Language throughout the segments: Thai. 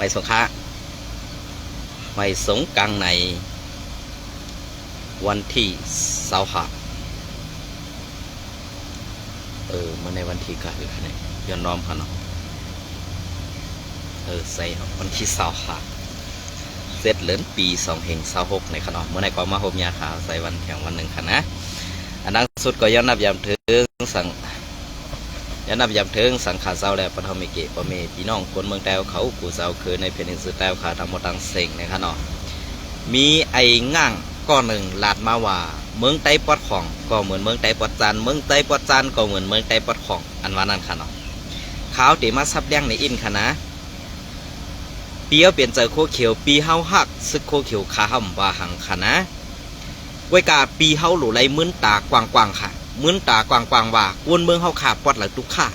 ไว้สงขลาไว้สงกรานต์ในวันที่25มาในวันที่กะหรือคะแนนย้อนน้อมค่ะเนาะใส่วันที่25เสร็จเลินปี2526ในขนมเมื่อไหร่ก็มาหบยาขาวใส่วันแข่งวันหนึ่งค่ะนะอันนั้นสุดก็ย้อนนับยามถึงสั่งย้อนนับยามถึงสังขารเศร้าแล้วปฐมเกะปะเมพี่น้องคนเมืองแต้วเขากูเศร้าคือในเพนินสุดแต้วขาทั้งหมดทั้งเซ็งในขนมมีไอ้ง่างก้อนหนึ่งลาดมาว่าเมืองไต้ปอดของก็เหมือนเมืองไต้ปอดจันเมืองไต้ปอดจันก็เหมือนเมืองไต้ปอดของอันว่านั่นค่ะเนาะขาวตีมาซับเลี้ยงในอินค่ะนะเปียวเปลี่ยนเจอโคเขียวปีเฮาหักซึกโคเขียวขาห่ำว่าหังค่ะนะไว้กาปีเฮาหลุไหลมื้นตากวางค่ะมื้นตากวางว่ากวนเมืองเฮาขาปอดไหลทุกข่า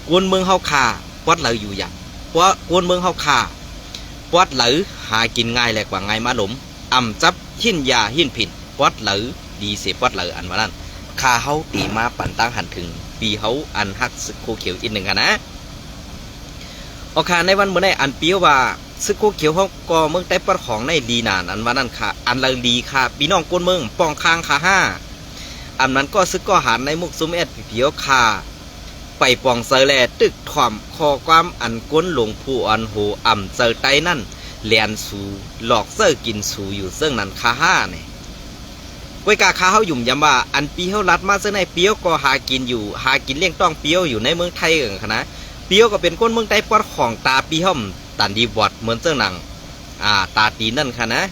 กวนเมืองเฮาขาปอดไหลอยู่อย่างเพราะกวนเมืองเฮาขาปอดไหลหากินง่ายแหลกว่าง่ายมาหลมอ่ำจับหินยาหินผินปอดไหลดีเสียปอดไหลอันว่านั้นขาเฮาตีมาปั่นตั้งหันถึงปีเฮาอันหักซึกโคเขียวอีกหนึ่งค่ะนะโอเคในวันเมื่อไหร่อันเปียวว่าซึกโคเขียวเขาก็เมืองใต้ปอดของในดีนานอันว่านั่นค่ะอันเลยดีค่ะพี่น้องกวนเมืองปองคางค่ะอันนั้นก็ซึกก็หารในมุกซุมเอ็ดเพียวค่ะไปปองเซอแลตึกถ่อมคอความอันก้นหลงผู้อันโหอ่ำเซอไตนั่นเลียนสูหลอกเซอกินสูอยู่เสื่องนั้นค่ะเนี่ยก้อยกาข้าเขาหยุ่มยำว่าอันปีเขาลัดมาเสื่อในเปียวก็หากินอยู่หากินเลี้ยงต้องเปียวอยู่ในเมืองไทยเองค่ะนะเปียวก็เป็นก้นเมืองใต้ปอดของตาปีห่อมตันดีบอดเหมือนเสื่องหนังตาตีนั่นค่ะนะ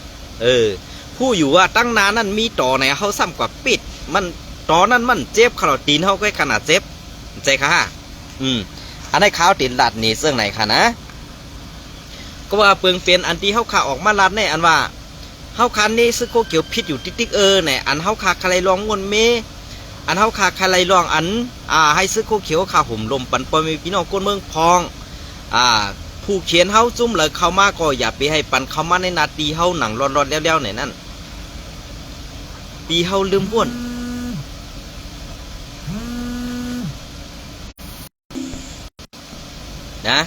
ผู้อยู่ว่าตั้งนานนั่นมีต่อในเขาซ้ำกว่าปิดมันตอนนั้นมันเจ็บขนาดตีนเขาก็ขนาดเจ็บใจค่ะอันนี้ข้าวตีนลัดนี่เสื่องไหนค่ะนะก็ว่าเปลืองเปลี่ยนอันที่เขาขาออกมาลัดในอันว่าเฮาคันนี่ซึกโคเขียวพิษอยู่ติ๊กเนี่ยอันเฮาขาใครลองงนเมอันเฮาขาใครลองอันให้ซึกโคเขียวขาหุ่มลมปันปอยมีพี่น้องคนเมืองพองผู้เขียนเฮาจุ่มเลยเข้ามาก็อย่าไปให้ปันเข้ามาในนาทีเฮาหนังร้อนๆแล้วๆเนี่ยนั่นปีเฮาลืมพ้นนะ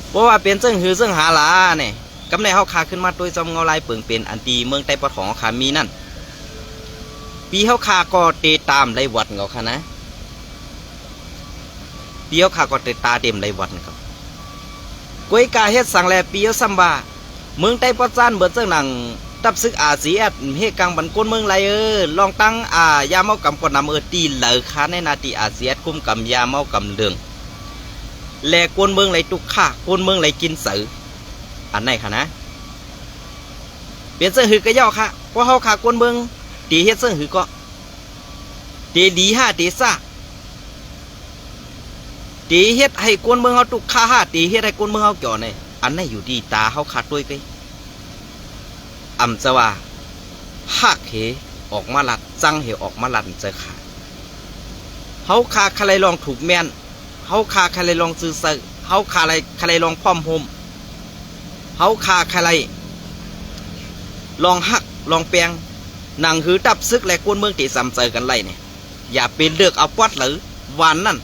เพราะว่าเป็นเสื่องหาลาเนี่ยกำในเฮาขาขึ้นมาโดยจอมเงาลายเปิงเป็นอันตีเมืองใต้ปอดของขามีนั่นปีเฮาขาก็เตะตามไรวัดเงาค่ะนะปีเฮาขาก็เตะตาเต็มไรวัดเงาก้อยกาเฮ็ดสั่งแลปีเฮาซัมบาเมืองใต้ปอดจานเบิดเจ้าหนังตับซึกสีแอดเฮกังบันก้นเมืองไรลองตั้งยาเมากำกดนำตีเหลือขาในนาทีสีแอดคุ้มกำยาเมากำเลืองแลก้นเมืองไรตุกข่าก้นเมืองไรกินสืออันไหนค่ะนะเปลี่ยนเสื้อหือก็ย่อค่ะเพราะเขาขากวนเมืองตีเฮ็ดเสื้อหือก็ตีดีตีซ่าตีเฮ็ดให้กวนเมืองเขาตุกข่าตีเฮ็ดให้กวนเมืองเขาเกี่ยวเนี่ยอันไหนอยู่ดีตาเขาขาดด้วยกันอ่ำจะว่าหักเหออกมาลัดจังเหออกมาลัดจะขาดเขาขาใครลองถูกแม่นเขาขาใครลองซื้อเสื้อเขาขาใครลองพร้อมโฮมเฮาคาใครลองหักลองแปลงหนังหือตับซึกและกวนเมืองตีซ้ำเจอกันไรเนี่ยอย่าเป็นเลือกเอาปอดหรือวันนั่น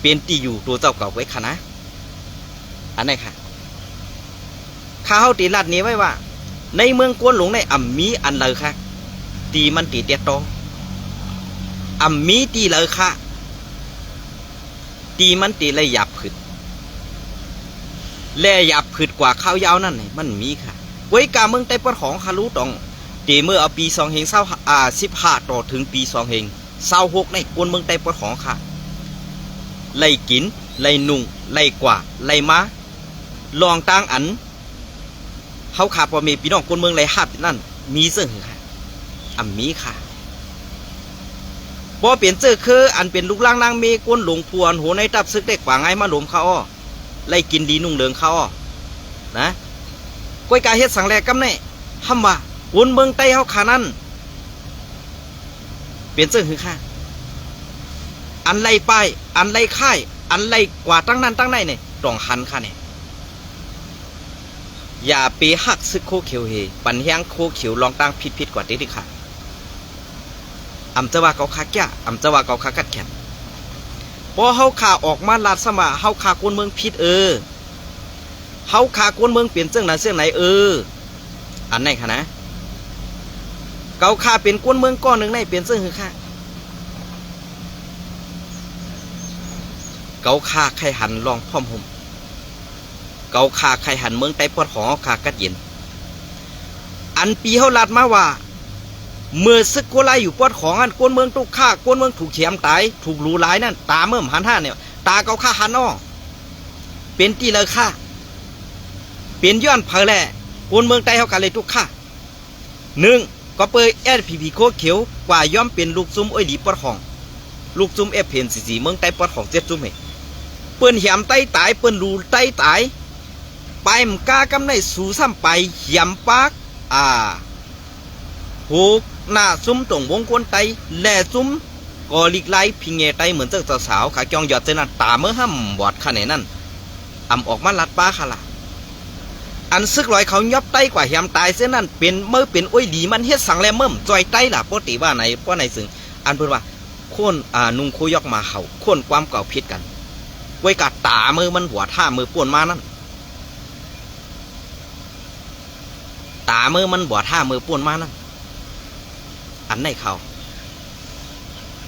เป็นตีอยู่ตัวเจ้าเก่าไว้ค่ะนะอันนี้ค่ะข้าเฮาตีลัดนี้ไว้ว่าในเมืองกวนหลงในอ่ำมีอันเลยค่ะตีมันตีเตี้ยโตอ่ำมีตีเลยค่ะตีมันตีเลยหยับขึ้นแล่หยับขึ้นกว่าข้าวยาวนั่นไงมันมีค่ะไว้กาเมืองใต้ปอดของคารุตองตีเมื่อเอาปี15ต่อถึงปี26ในกวนเมืองใต้ปอดของค่ะไล่กินไล่นุ่งไล่กว่าไล่ม้าลองตั้งอันเขาขาพอมีพี่น้องกวนเมืองไล่หัดนั่นมีเสื่อค่ะมีค่ะพอเปลี่ยนเสื้อคืออันเป็นลูกล่างนางเมกวนหลงพวนหัวในตับซึกเด็กกว่าไงมาหลมเขาไล่กินดีนุ่งเหลืองเขานะก้อยกาเฮ็ดสังแรกกำเนี่ยทำว่าวนเมืองใต้เขาขานั้นเปลี่ยนเสื้อคือค่ะอันไล่ป้ายอันไล่ค่ายอันไล่กว่าตั้งนั้นตั้งไหนเนี่ยต้องหันค่ะเนี่ยอย่าไปหักซึกโคเขียวเฮปันแห้งโคเขียวลองตั้งผิดกว่านี้ดิค่ะจะว่าเขาขาแก่จะว่าเขาขากัดแขนพอเขาขาออกมาลาดสมาเขาขากวนเมืองผิด เฮาขากวนเมืองเปลี่ยนเสื้อไหนเสื้อไหนอันไหนคะนะเกาขาเป็นกวนเมืองก้อนหนึ่งในเปลี่ยนเสื้อคือค่ะเกาขาไข่หันลองพร้อมห่มเกาขาไข่หันเมืองไต้ปอดของขากัดเย็นอันปีเฮาลัดมาว่าเมื่อซึกโกไลอยู่ปอดของอันกวนเมืองตุกฆ่ากวนเมืองถูกเฉียมตายถูกหลูหลายนั่นตาเมื่อหันห้าเนี่ยตาเกาฆ่าหันอ้อเป็นตีเลยฆ่าเป็นย้อนเพลแหละกวนเมืองไต้เฮากันเลยตุกฆ่าหนึ่งก็เปิดSPPโคเขียวกว่าย่อมเป็นลูกซุ้มอ้อยดีปอดของลูกซุ้มเพนสีเมืองไต้ปอดของเจ็ดซุ้มเปิ้นเหี่ยมไต้ตายเปิ้นหลูไต้ตายไปมกากำในสู่ซ้ำไปเหี่ยมปากหูหน้าซุ้มตรงวงกวนไตแหล่ซุ้มกอลิกไลพิงเงไตเหมือนเจ้าสาวขาจองหยอดเจนันตาเมื่อห้ำบอดขนาดนั้นออกมาลัดป้าค่ะล่ะอันซึกลอยเขายับไตกว่าเหี่ยมตายเส้นนั้นเป็นเมื่อเป็นอ้อยดีมันเฮ็ดสังแลเมิ่มจอยไตล่ะปกติว่าไหนเพราะไหนซึ่งอันเพิ่นว่าคนนุ่งโคยอกมาเขาคนความเก่าพิษกันไว้กัดตามือมันหัวท่ามือป่วนมานั่นตามือมันบอดท่ามือป่วนมานั่นอันไหนเขา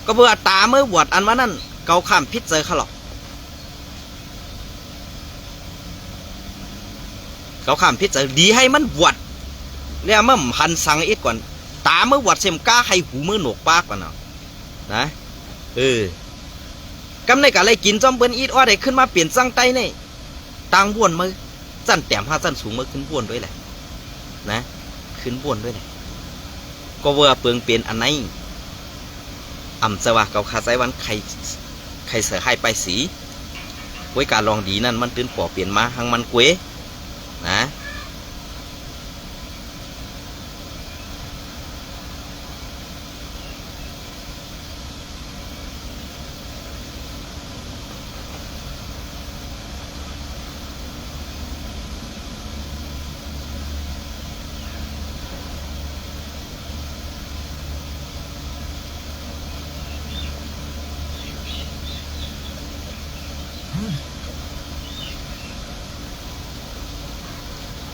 ก็เพื่อตามือบวดอันมานั่นเกาข้ามพิษเจอเขาหรอกเกาข้ามพิษเจอดีให้มันบวดเรียกมันหันสังอีกก่อนตามือบวดเสมก้าให้หูมือหนวกปากก่อนเนาะนะกำในกะไรกินจอมเปิ้นอีดอ้อได้ขึ้นมาเปลี่ยนจังไตนี่ต่างบ้วนมือจั่นแต้ม5จั่นสูงมือขึ้นบ้วนด้วยแหละนะขึ้นบ้วนด้วยแหละก็ว่าเปลืองเปลี่ยนอันไหนสว่าเกาคาไซวันใครเสือให้ไปสีไว้การลองดีนั่นมันตื่นปอเปลี่ยนมาหังมันเกวนะ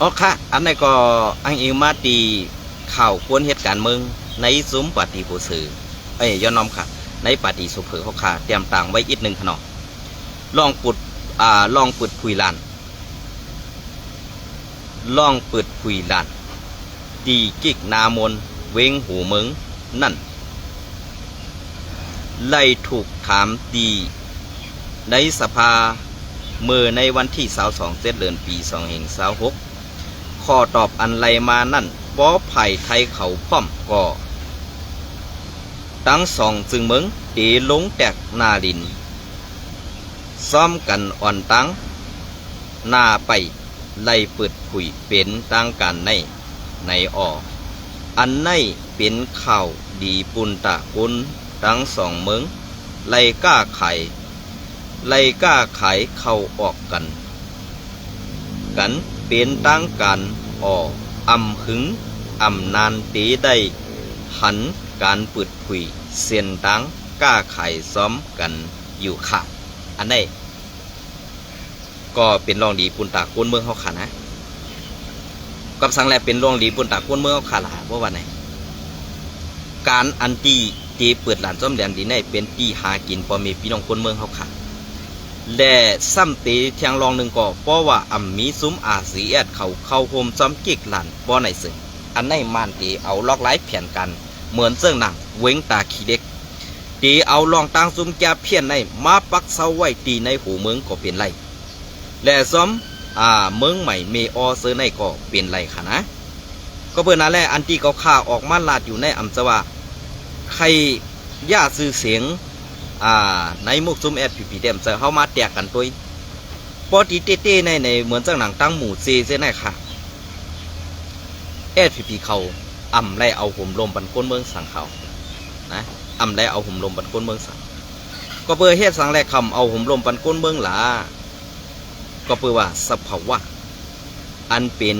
อ๋อค่ะอันนี้ก็อังอิงมาตีข่าวควรเหตุการณ์เมืองในซุ้มปฏิผู้สื่อย้อนน้อมค่ะในปฏิสุเผือเขาค่ะเตรียมต่างไว้อีกหนึ่งขนมลองปุดลองปุดผุยลานลองเปิดผุยลานตีกิกนามนเวงหูเมืองนั่นไล่ถูกถามดีในสภาเมื่อในวันที่22 เดือนปี2526ข้อตอบอันไรมานั่นป้อไผ่ไทยเขาพร้อมก่อตั้งสองจึงเมืองตีลงแตกนาลินซ้อมกันอ่อนตั้งหน้าไปไล่เปิดผุยเป็นตั้งการในอันในเป็นข่าวดีปุนตะกุนตั้งสองเมืองไล่ก้าไข่เข้าออกกันเป็นตั้งการหึงนานตีได้หันการปืดผุยเสียนตั้งก้าไข่ซ้อมกันอยู่ค่ะอันนี้ก็เป็นรองดีปุนตากวนเมืองเขาขานะกับสังแลเป็นรองดีปุนตากวนเมืองเขาขาละว่าวันไหนการอันตีเปิดหลานซ้อมแหลมดีในเป็นตีหากินพอมีพี่น้องคนเมืองเขาขาและซ้ำตีเทียงรองหนึ่งก็เพราะว่ามีซุ้มRCSเข้าโฮมซ้อมกิกหลานป้อในซึ่งอันในมันตีเอาล็อกไลฟ์เพียนกันเหมือนเสื้อหนังเว้งตาขี้เด็กตีเอาลองตั้งซุ้มแกเพียนในมาปักเสาไว้ตีในหูเมืองก็เป็นไรและซ้อมเมืองใหม่เมอเซอร์ในก็เป็นไรค่ะนะก็เพื่อนนั่นแหละอันที่เขาข่าออกมาลาดอยู่ในสว่าใครย่าซื้อเสียงในมุกซุ้มSPPเต็มเจอเข้ามาแตกกันตัวปอตีเต้ในเหมือนจังหนังตั้งหมู่เซ่ไหนค่ะSPPเขาไล่เอาห่มลมปันก้นเมืองสั่งเขานะไล่เอาห่มลมปันก้นเมืองสั่งก็เพื่อเฮ็ดสั่งแรกคำเอาห่มลมปันก้นเมืองหลาก็เพื่อว่าสภาวะอันเป็น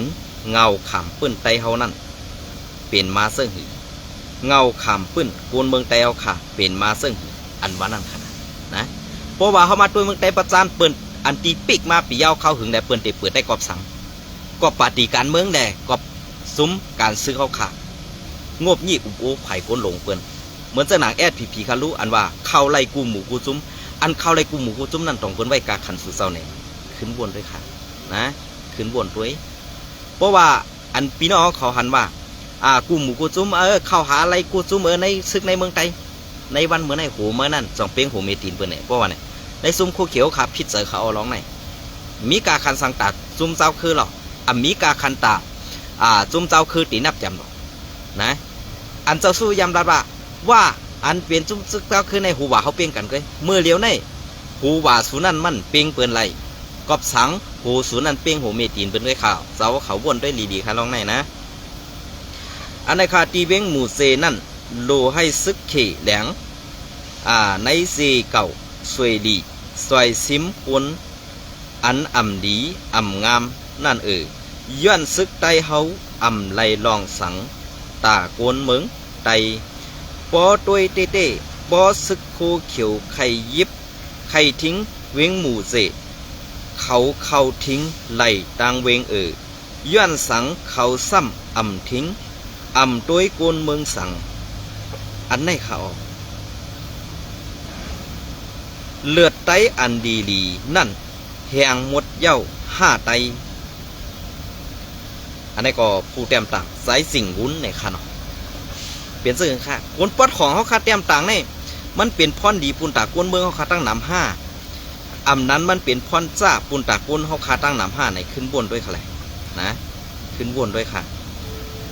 เงาขามปื้นไตเฮานั่นเป็นมาเสื่องหือเงาขามปื้นก้นเมืองไตเฮาค่ะเป็นมาเสื่องหืออันว่านั่นขนาดนะเพราะว่าเขามาตัวเมืองไต้ประจานเปิด อันตีปิกมาปีเย้าเข้าหึงแต่เปิ่นเตเปิดได้กอบสังกอบปาร์ตี้การเมืองแดกอบซุ้มการซื้อเข้าขางบยี่อุบโอไผ่ก้นหลงเปิ่นเหมือนเจ้าหนังแอดผีคารุอันว่าเข้าไล่กูหมูกูซุ้มอันเข้าไล่กูหมูกูซุ้มนั่นต้องเปิ่นไว้กาขันสู่เศร้าเนี่ยขึ้นบนด้วยค่ะนะขึ้นบนด้วยเพราะว่าอันพี่น้องเขาหันว่ากูหมูกูซุ้มเข้าหาอะไรกูซุ้มในซึกในเมืองไทยในวันเหมือนในหูเมื่อนั่นสองเป้งหูเมตีนเปิ่นเนี่ยเพราะว่าเนี่ยในซุ้มโคเขียวขาพิษเสือเขาเอาร้องไหนมีกาคันสังตัดซุ้มเจ้าคือหรอมีกาคันตาซุ้มเจ้าคือตีนับจำหรอนะอันเจ้าสู้ยำรัดว่าอันเปลี่ยนซุ้มซึกเจ้าคือในหูว่าเขาเปลี่ยนกันเลยเมื่อเลี้ยวในหูว่าสูนั่นมันเปลี่ยนเปิ่นไรกอบสังหูสูนั่นเปลี่ยนหูเมตีนเปิ่นด้วยข่าวเจ้าเขาวนด้วยดีๆค่ะร้องไหนนะอันในคาตีเวงหมู่เซนั่นโลให้ซึกเขแหลงในเซเก่าสวยดีสวยซิมปนอันดีงามนั่นย้อนซึกไตเฮาไลลองสังตาโกนเมืองไตปอตัวยเต้ปอซึกโคเขียวไข่ยิบไข่ทิ้งเวงหมู่เซเขาทิ้งไหลตางเวงย้อนสังเขาซ้ำทิ้งตัวยโกนเมืองสังอันไหนเขาเลือดไตอันดีลีนั่นแหงหมดเย้า5ไตอันนี้ก็ผู้เต็มต่างสายสิ่งวุ้นในค่ะเนาะเปลี่ยนสื่อค่ะคนปอดของเขาคาเต็มต่างนี่มันเป็นพรดีปุ่นตากวนเมืองเขาคาตั้งน้ำ5นั้นมันเป็นพรจ้าปุ่นตากวนเขาคาตั้งน้ำ5ในขึ้นบนด้วยค่ะแหละนะขึ้นบนด้วยค่ะ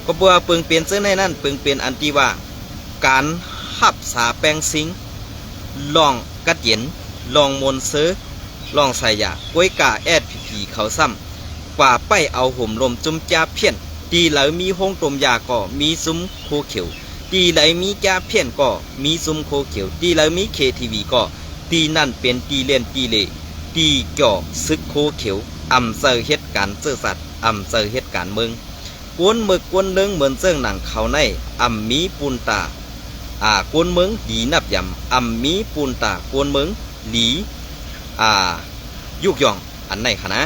ก็เบื่อเปิงเปลี่ยนสื่อในนั้นเปิงเปลี่ยนอันที่ว่าการหับสาแปงซิงลองกัดเย็นลองมนเซอลองใส่ยาก้วยกาแอดผีเขาซ้ำกว่าไปเอาห่มลมจุ่มจ้าเพี้ยนตีไหลมีห้องต้มยาก็มีซุ้มโคเขียวตีไหลมีจ้าเพี้ยนก็มีซุ้มโคเขียวตีไหลมีเคทีวีก็ตีนั่นเป็นตีเล่นตีเล่ตีจ่อซึกโคเขียวเซอร์เหตุการเจอสัตว์เซอร์เหตุการเมืองกวนหมึกกวนเลื้งเหมือนเจิ้งหนังเขาในมีปูนตากวนเมืองดีนับยำมีปูนตากวนเมืองหลียุกยองอันไหนคะนะ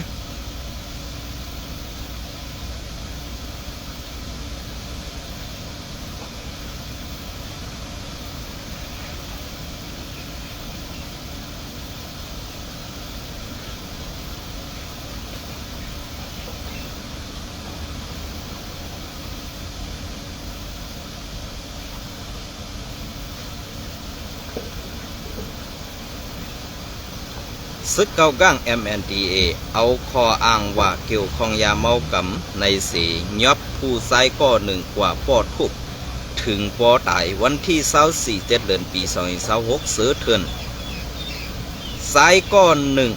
ซึกเกาก้าง MNDAA เอาคออ้างว่าเกี่ยวข้องยาเมากำในสียอบผู้ไซก้อหนึ่งกว่าปอดทุกถึงปอตายวันที่24 เดือนปี2026เสือเถื่อนไซก้อหนึ่ง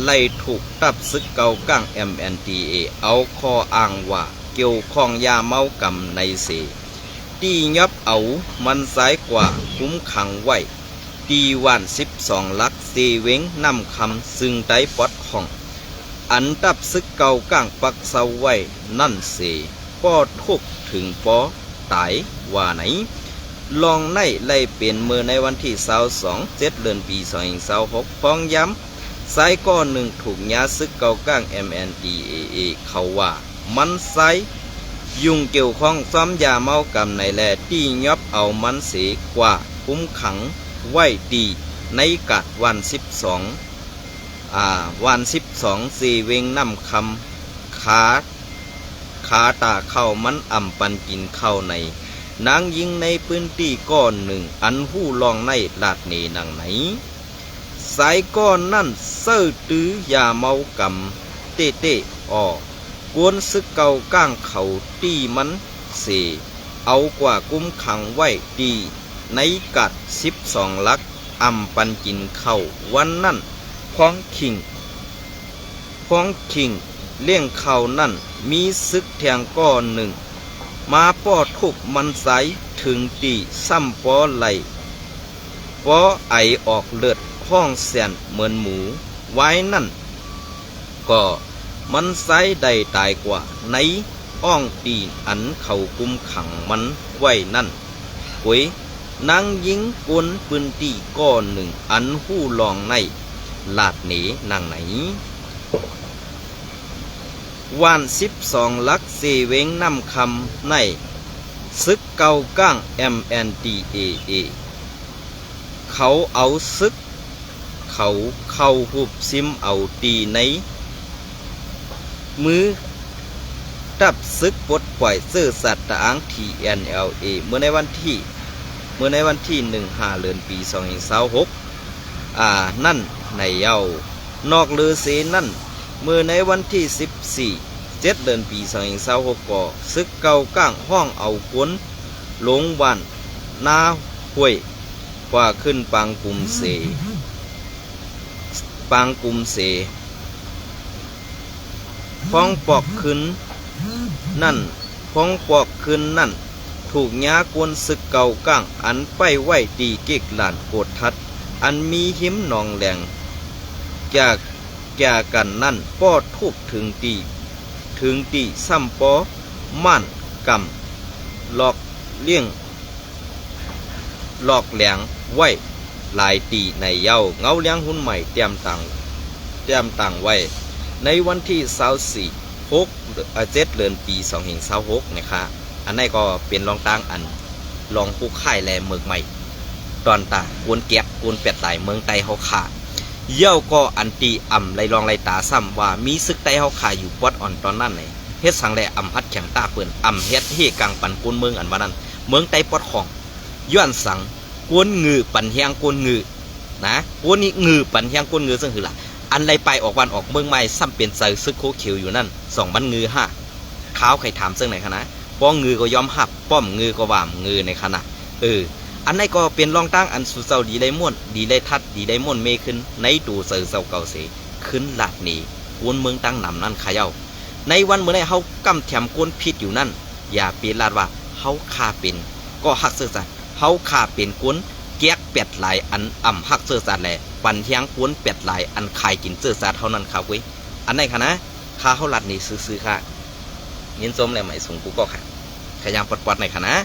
ไล่ถูกตับซึกเกาก้าง MNDAA เอาคออ้างว่าเกี่ยวข้องยาเมากำในสีที่ยอบเอามันไซกว่าคุ้มขังไว้ตีวัน12 ลักเซเวงนำคำซึ่งได้ปอดของอันตับซึกเก่าก้างปักเสาไว้นั่นเสปอทุกถึงปอตายว่าไหนลองในไล่เปลี่ยนมือในวันที่22 เดือนปี2026พ้องย้ำสายก้อนหนึ่งถูกยาซึกเก่าก้าง MNDAA เขาว่ามันไซยุ่งเกี่ยวข้องซ้อมยาเมากำในแลที่ยอบเอามันเสกว่าคุ้มขังไว้ดีในกัดวัน12สีเวงน้ำคำขาตาเข้ามันปันกินเข้าในนางยิงในพื้นที่ก้อนหนึ่งอันหู้ลองในลาดเนนังไหนสายก้อนนั่นเสื้อตื้อยาเมากำเต้กวนซึกเก่าก้างเขาตีมันเสเอากว่ากุ้มขังไว้ดีในกัด12 ลักปันกินเข้าวันนั่นพ้องขิงเลี้ยงเข้านั่นมีซึกแทงก้อนหนึ่งมาป้อทุกมันใสถึงตีซ้ำป้อไหลป้อไอออกเลือดห้องแสนเหมือนหมูไว้นั่นก็มันใสได้ตายกว่าในอ้องตีอันเขากุมขังมันไว้นั่นกุ้ยนางยิงกวนปืนตีก้อนหนึ่งอันหู้ลองใน ลาดหนีนั่งไหนวัน12ลักเสเวงนำคำในซึกเก่าก้าง MNDAA เขาเอาซึกเขาเข้าหุบซิมเอาตีในมือดับซึกปลดปล่อยซื่อสัตว์ตาง TNLA เมื่อในวันที่15 เดือนปี2526นั่นในเย้านอกลือเสนั่นเมื่อในวันที่14 เดือนปี2526ก็ซึกเก่าก้างห้องเอาคนลงบ้านนาห้วยกว่าขึ้นปางกุมเสพ้องปอกขึ้นนั่นถูกย้ากวนศึกเก่าก้างอันไปไหวตีเก็กหลานโกดทัดอันมีหิมหนองแหลงแก่กันนั่นป้อทุบถึงตีซ้ำปอม่านกำหลอกเลี้ยงหลอกแหลงไว้หลายตีในเย้าเงาเลี้ยงหุ้นใหม่เตรียมต่างไว้ในวันที่7 เดือนปี2526นะคะอันนี้ก็เป็นรองต่างอันรองผู้ค่ายแลเมืองใหม่ตอนตากวนเก็บกวนเป็ดไหลเมืองไตเฮาขาเย้าก็อันตีอ่ำไรรองไรตาซ้ำว่ามีศึกไตเฮาขาอยู่ปอดอ่อนตอนนั้นไหนเฮ็ดสังแลอ่ำฮัดแข็งตาเปิ้นอ่ำเฮ็ดเฮกังปันกวนเมืองอันว่านั้นเมืองไตปอดของย้อนสังกวนงือปันเฮียงกวนงือนะกวนนี้งือปันเฮียงกวนงือซึ่งคือล่ะอันไรไปออกวันออกเมืองใหม่ซ้ำเป็นใส่ซึกโคเขียวอยู่นั่น2 บันงือ5ข้าวไข่ถามซึ่งไหนคะนะป้องงือก็ยอมหับป้อมงือก็ว่ามงือในขณะอันนี้ก็เป็นรองตั้งอันสุเจ้าดีได้ม่วนดีได้ทัดดีได้ม่วนเมขึ้นในตูเสือเจ้าเก่าเสขึ้นหลาดหนีกวนเมืองตั้งนำนั่นขย่าในวันเมื่อไรเฮากำแถมกวนพิษอยู่นั่นอย่าเปลี่ยนลาดว่าเฮาคาเป็นก็หักเสือสัตว์เฮาคาเป็นกวนแก๊กเป็ดหลายอันอ่ำหักเสือสัตว์แหละปันเทียงกวนเป็ดหลายอันขายกินเสือสัตว์เท่านั้นครับเว้ยอันไหนคะนะค่าเฮาหลาดหนีซื้อค่ะยินส้มแหละไหมสูงกูก็ค่ะขยามปอดๆหน่อยค่ะนะ